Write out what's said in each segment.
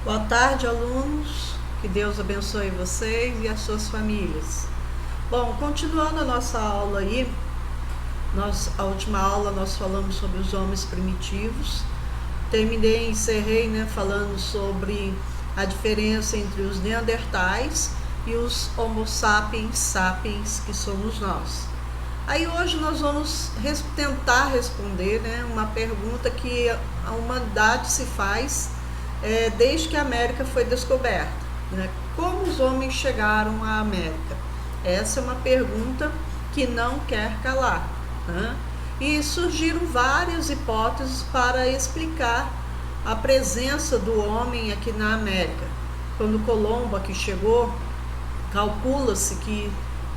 Boa tarde, alunos. Que Deus abençoe vocês e as suas famílias. Bom, continuando a nossa aula aí, a última aula nós falamos sobre os homens primitivos. Encerrei, falando sobre a diferença entre os neandertais e os homo sapiens sapiens, que somos nós. Aí hoje nós vamos tentar responder uma pergunta que a humanidade se faz desde que a América foi descoberta. Como os homens chegaram à América? Essa é uma pergunta que não quer calar. E surgiram várias hipóteses para explicar a presença do homem aqui na América. Quando Colombo aqui chegou, calcula-se que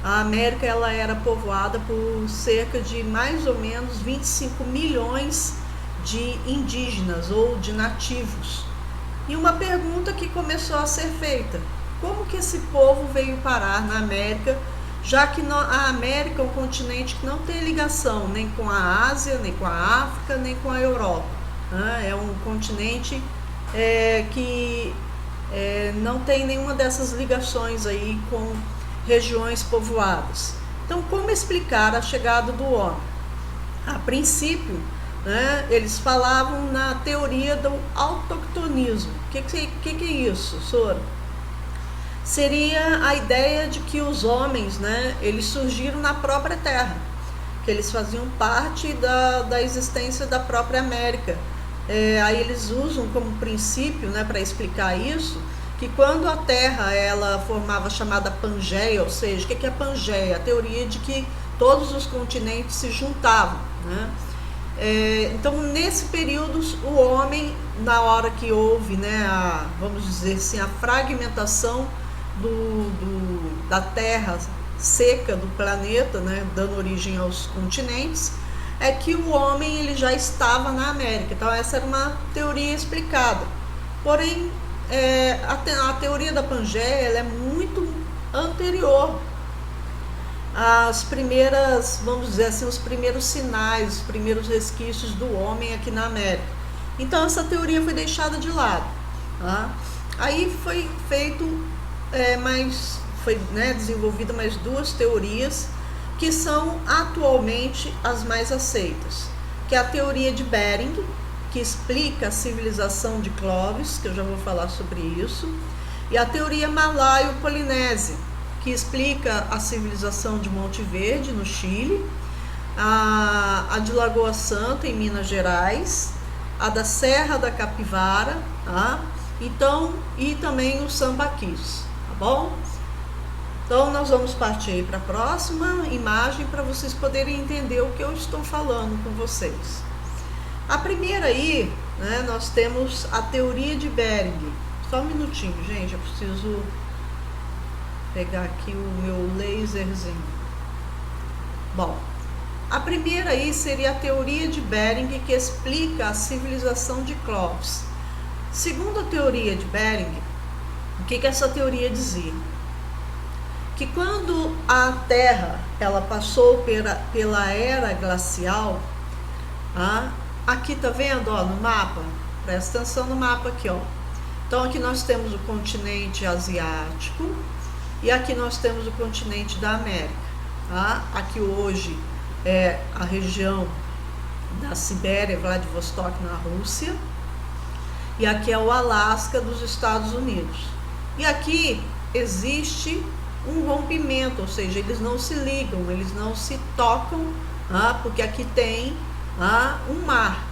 a América ela era povoada por cerca de mais ou menos 25 milhões de indígenas ou de nativos. E uma pergunta que começou a ser feita: como que esse povo veio parar na América, já que a América é um continente que não tem ligação nem com a Ásia, nem com a África, nem com a Europa. É um continente que não tem nenhuma dessas ligações aí com regiões povoadas. Então, como explicar a chegada do homem? A princípio, eles falavam na teoria do autoctonismo. O que é isso, Sora? Seria a ideia de que os homens, eles surgiram na própria Terra, que eles faziam parte da existência da própria América. Aí eles usam como princípio, para explicar isso, que quando a Terra ela formava a chamada Pangeia, ou seja, o que é a Pangeia? A teoria de que todos os continentes se juntavam. Então, nesse período, o homem, na hora que houve, vamos dizer assim, a fragmentação da terra seca do planeta, dando origem aos continentes, é que o homem ele já estava na América. Então, essa era uma teoria explicada. Porém, a teoria da Pangeia ela é muito anterior as primeiras, vamos dizer assim, os primeiros sinais, os primeiros resquícios do homem aqui na América. Então essa teoria foi deixada de lado. Aí foi desenvolvida mais duas teorias que são atualmente as mais aceitas, que é a teoria de Bering, que explica a civilização de Clovis, que eu já vou falar sobre isso, e a teoria malaio-polinésia, que explica a civilização de Monte Verde, no Chile, a de Lagoa Santa, em Minas Gerais, a da Serra da Capivara, então, e também os sambaquis, tá bom? Então, nós vamos partir para a próxima imagem para vocês poderem entender o que eu estou falando com vocês. A primeira aí, nós temos a teoria de Bering. Só um minutinho, gente, eu preciso pegar aqui o meu laserzinho. Bom, a primeira aí seria a teoria de Bering, que explica a civilização de Clovis. Segundo a teoria de Bering, o que essa teoria dizia? Que quando a Terra ela passou pela era glacial, aqui tá vendo, no mapa? Presta atenção no mapa aqui, Então aqui nós temos o continente asiático e aqui nós temos o continente da América. Aqui hoje é a região da Sibéria, Vladivostok, na Rússia, e aqui é o Alasca dos Estados Unidos. E aqui existe um rompimento, ou seja, eles não se ligam, eles não se tocam, porque aqui tem um mar.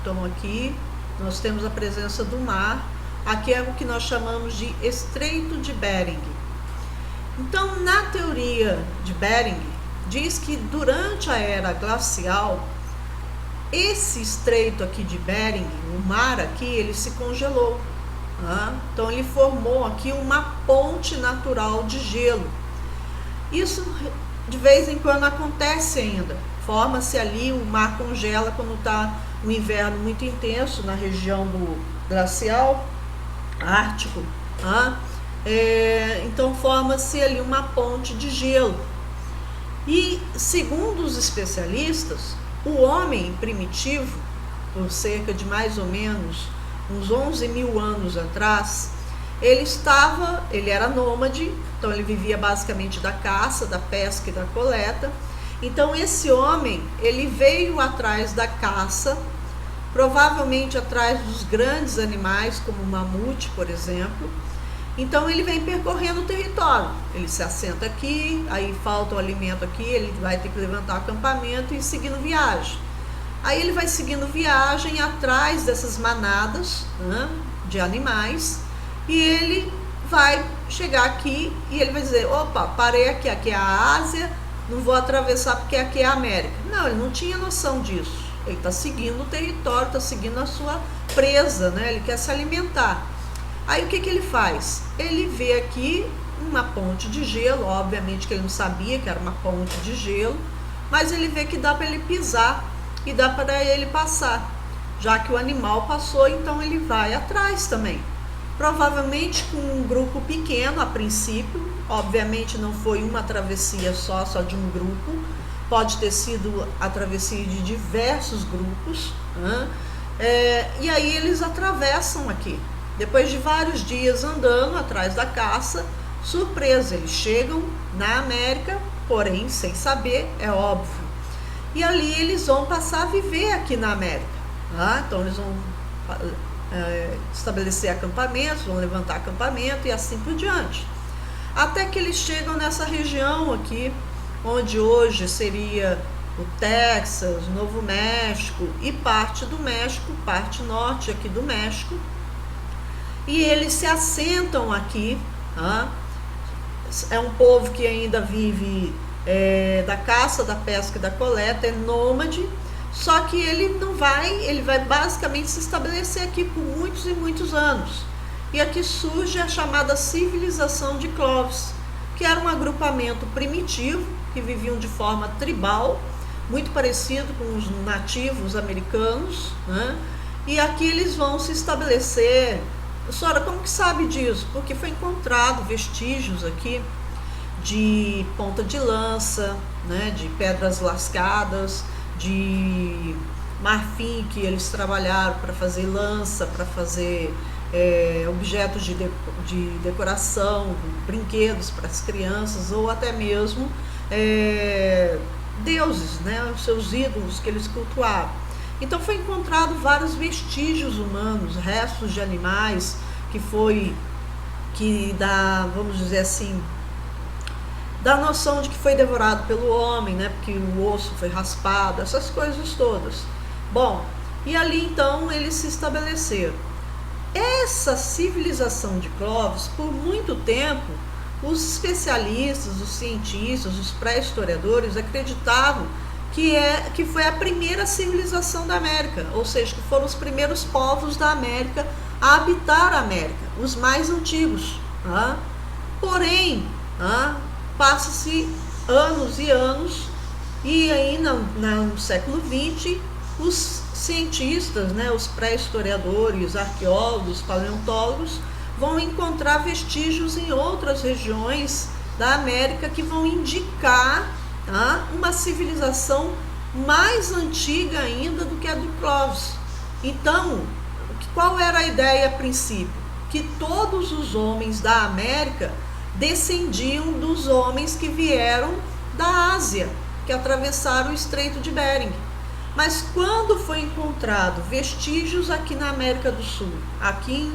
Então aqui nós temos a presença do mar. Aqui é o que nós chamamos de Estreito de Bering. Então, na teoria de Bering, diz que durante a era glacial, esse estreito aqui de Bering, o mar aqui, ele se congelou. Então, ele formou aqui uma ponte natural de gelo. Isso, de vez em quando, acontece ainda. Forma-se ali, o mar congela quando está um inverno muito intenso na região do glacial ártico. Então forma-se ali uma ponte de gelo. E segundo os especialistas, o homem primitivo, por cerca de mais ou menos uns 11 mil anos atrás, ele era nômade, então ele vivia basicamente da caça, da pesca e da coleta. Então esse homem, ele veio atrás da caça, provavelmente atrás dos grandes animais, como o mamute, por exemplo. Então ele vem percorrendo o território, ele se assenta aqui, aí falta o alimento aqui, ele vai ter que levantar acampamento e ir seguindo viagem. Aí ele vai seguindo viagem atrás dessas manadas, né, de animais, e ele vai chegar aqui e ele vai dizer, opa, parei aqui, aqui é a Ásia, não vou atravessar porque aqui é a América. Não, ele não tinha noção disso. Ele está seguindo o território, está seguindo a sua presa, né? Ele quer se alimentar. Aí o que ele faz? Ele vê aqui uma ponte de gelo, obviamente que ele não sabia que era uma ponte de gelo, mas ele vê que dá para ele pisar e dá para ele passar. Já que o animal passou, então ele vai atrás também. Provavelmente com um grupo pequeno a princípio, obviamente não foi uma travessia só de um grupo, pode ter sido a travessia de diversos grupos, né? E aí eles atravessam aqui. Depois de vários dias andando atrás da caça, surpresa, eles chegam na América, porém sem saber, é óbvio. E ali eles vão passar a viver aqui na América, tá? Então eles vão estabelecer acampamentos, vão levantar acampamento e assim por diante. Até que eles chegam nessa região aqui, onde hoje seria o Texas, o Novo México e parte do México, parte norte aqui do México. E eles se assentam aqui, tá? É um povo que ainda vive da caça, da pesca e da coleta, é nômade, só que ele vai basicamente se estabelecer aqui por muitos e muitos anos. E aqui surge a chamada civilização de Clovis, que era um agrupamento primitivo, que viviam de forma tribal, muito parecido com os nativos americanos, né? E aqui eles vão se estabelecer. Senhora, como que sabe disso? Porque foi encontrado vestígios aqui de ponta de lança, né, de pedras lascadas, de marfim que eles trabalharam para fazer lança, para fazer objetos de decoração, brinquedos para as crianças, ou até mesmo deuses, né, os seus ídolos que eles cultuavam. Então foi encontrado vários vestígios humanos, restos de animais, que dá, vamos dizer assim, dá a noção de que foi devorado pelo homem, né, porque o osso foi raspado, essas coisas todas. Bom, e ali então eles se estabeleceram. Essa civilização de Clovis, por muito tempo, os especialistas, os cientistas, os pré-historiadores acreditavam que foi a primeira civilização da América, ou seja, que foram os primeiros povos da América a habitar a América, os mais antigos. Tá? Porém, passa-se anos e anos, e aí no século XX, os cientistas, né, os pré-historiadores, arqueólogos, paleontólogos, vão encontrar vestígios em outras regiões da América que vão indicar uma civilização mais antiga ainda do que a do Clovis. Então, qual era a ideia a princípio? Que todos os homens da América descendiam dos homens que vieram da Ásia, que atravessaram o Estreito de Bering. Mas quando foi encontrado vestígios aqui na América do Sul, aqui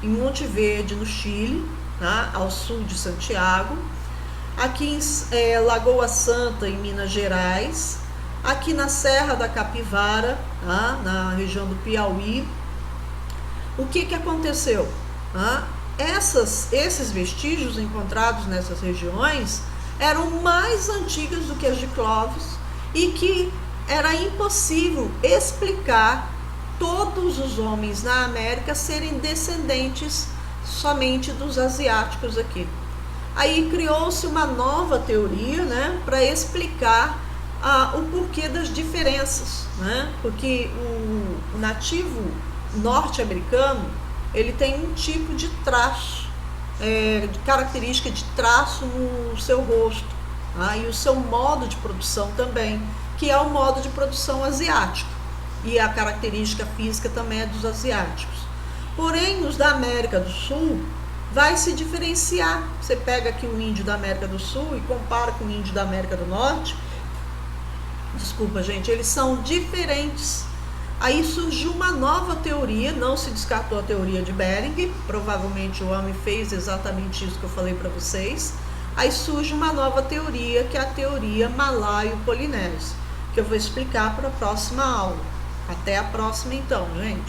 em Monte Verde, no Chile, tá? Ao sul de Santiago, aqui em Lagoa Santa, em Minas Gerais, aqui na Serra da Capivara, tá? Na região do Piauí, o que aconteceu? Esses vestígios encontrados nessas regiões eram mais antigas do que as de Clovis, e que era impossível explicar todos os homens na América serem descendentes somente dos asiáticos aqui. Aí criou-se uma nova teoria, né, para explicar o porquê das diferenças, né? Porque o nativo norte-americano, ele tem um tipo de traço, de característica de traço no seu rosto. E o seu modo de produção também, que é o modo de produção asiático. e a característica física também é dos asiáticos. Porém, os da América do Sul vai se diferenciar. Você pega aqui o índio da América do Sul e compara com o índio da América do Norte. Desculpa, gente, eles são diferentes. Aí surgiu uma nova teoria, não se descartou a teoria de Bering, provavelmente o homem fez exatamente isso que eu falei para vocês. Aí surge uma nova teoria, que é a teoria malaio-polinésia, que eu vou explicar para a próxima aula. Até a próxima então, gente.